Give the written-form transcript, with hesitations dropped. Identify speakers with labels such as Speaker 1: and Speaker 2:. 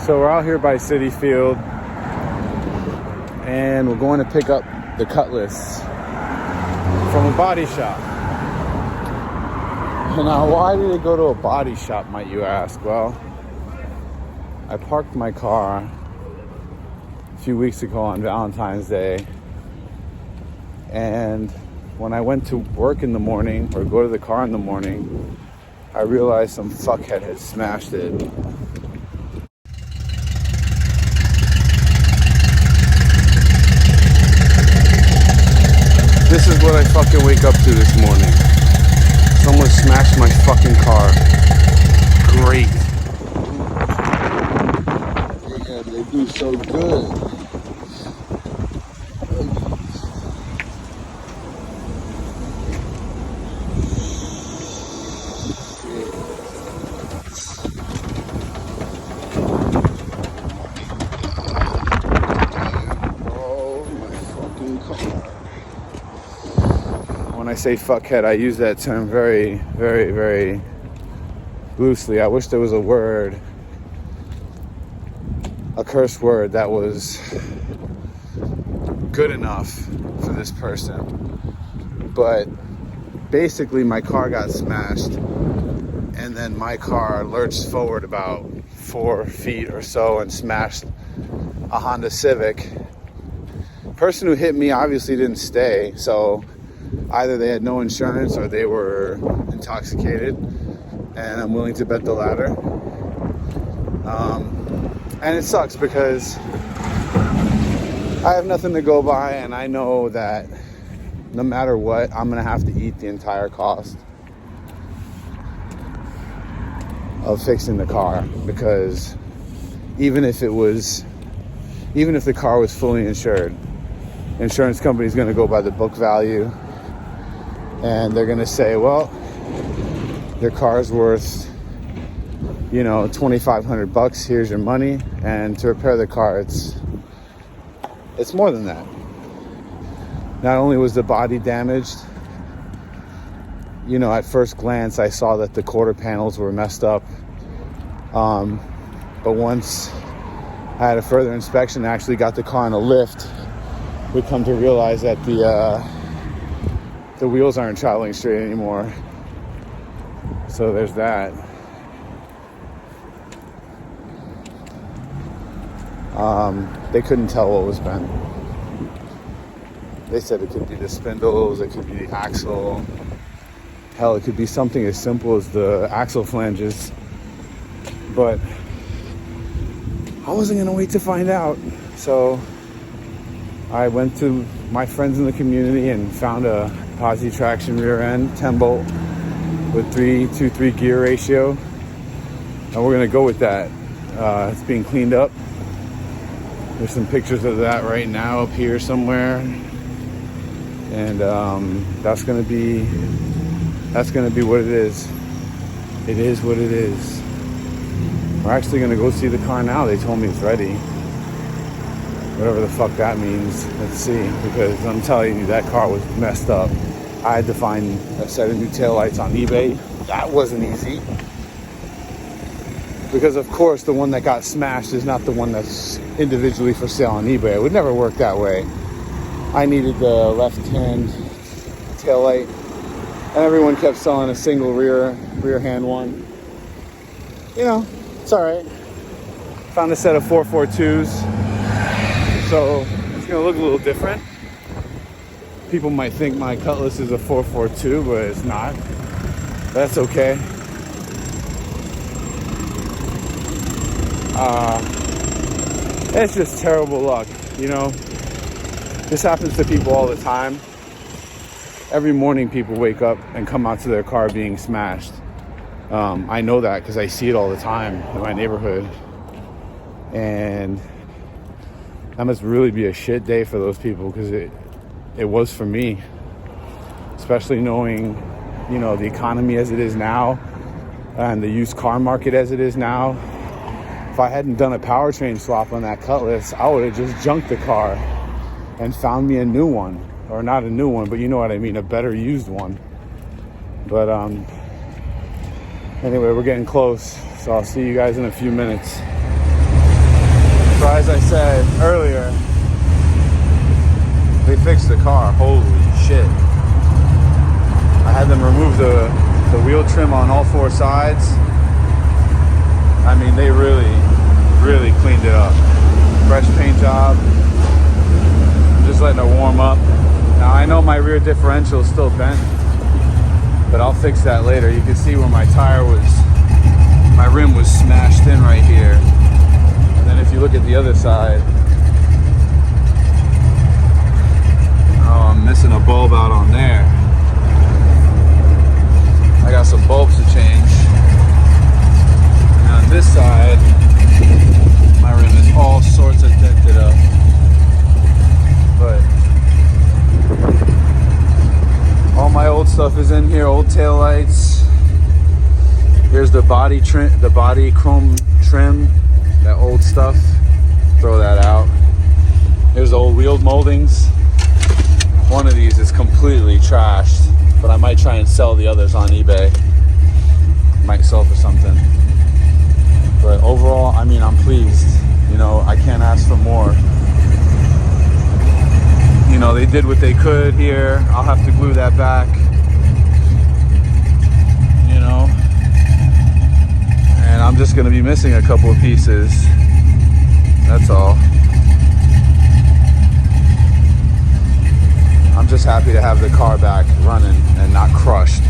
Speaker 1: So we're out here by City Field, and we're going to pick up the Cutlass from a body shop. Now, why did it go to a body shop, might you ask? Well, I parked my car a few weeks ago on Valentine's Day, and when I went to work in the morning, or go to the car in the morning, I realized some fuckhead had smashed it. This is what I fucking wake up to this morning. Someone smashed my fucking car. Great.
Speaker 2: Yeah, they do so good.
Speaker 1: When I say fuckhead, I use that term very, very, very loosely. I wish there was a word, a curse word that was good enough for this person. But basically my car got smashed, and then my car lurched forward about 4 feet or so and smashed a Honda Civic. The person who hit me obviously didn't stay, so either they had no insurance or they were intoxicated, and I'm willing to bet the latter. And it sucks because I have nothing to go by, and I know that no matter what, I'm gonna have to eat the entire cost of fixing the car, because even if the car was fully insured, the insurance company is gonna go by the book value, and they're gonna say, well, your car's worth, $2,500. Here's your money. And to repair the car, it's more than that. Not only was the body damaged, at first glance, I saw that the quarter panels were messed up. But once I had a further inspection, I actually got the car on a lift, we come to realize that the wheels aren't traveling straight anymore. So there's that. They couldn't tell what was bent. They said it could be the spindles, it could be the axle. Hell, it could be something as simple as the axle flanges. But I wasn't gonna wait to find out. So I went to my friends in the community and found a posi traction rear end 10 bolt with 3-2-3 gear ratio, and we're gonna go with that. It's being cleaned up. There's some pictures of that right now up here somewhere, and that's gonna be what it is. It is what it is. We're actually gonna go see the car now. They told me it's ready. Whatever the fuck that means. Let's see, because I'm telling you, that car was messed up. I had to find a set of new taillights on eBay. That wasn't easy, because of course the one that got smashed is not the one that's individually for sale on eBay. It would never work that way. I needed the left-hand taillight, and everyone kept selling a single rear hand one. It's all right. Found a set of 442s, so it's gonna look a little different. People might think my Cutlass is a 442, but it's not. That's okay. It's just terrible luck, This happens to people all the time. Every morning people wake up and come out to their car being smashed. I know that because I see it all the time in my neighborhood. And that must really be a shit day for those people, because it was for me. Especially knowing, the economy as it is now, and the used car market as it is now. If I hadn't done a powertrain swap on that Cutlass, I would have just junked the car and found me a new one. Or not a new one, but you know what I mean, a better used one. But anyway, we're getting close, so I'll see you guys in a few minutes. So as I said earlier, they fixed the car. Holy shit. I had them remove the wheel trim on all four sides. I mean, they really cleaned it up. Fresh paint job. I'm just letting it warm up. Now I know my rear differential is still bent, but I'll fix that later. You can see where my rim was smashed in right here. And then if you look at the other side, oh, I'm missing a bulb out on there. I got some bulbs to change. And on this side, my rim is all sorts of dented up. But all my old stuff is in here, old taillights. Here's the body trim, the body chrome trim, that old stuff. Throw that out. Here's the old wheel moldings. One of these is completely trashed, but I might try and sell the others on eBay. Might sell for something. But overall, I mean, I'm pleased. You know, I can't ask for more. You know, they did what they could here. I'll have to glue that back. You know, and I'm just gonna be missing a couple of pieces. That's all. I'm just happy to have the car back running and not crushed.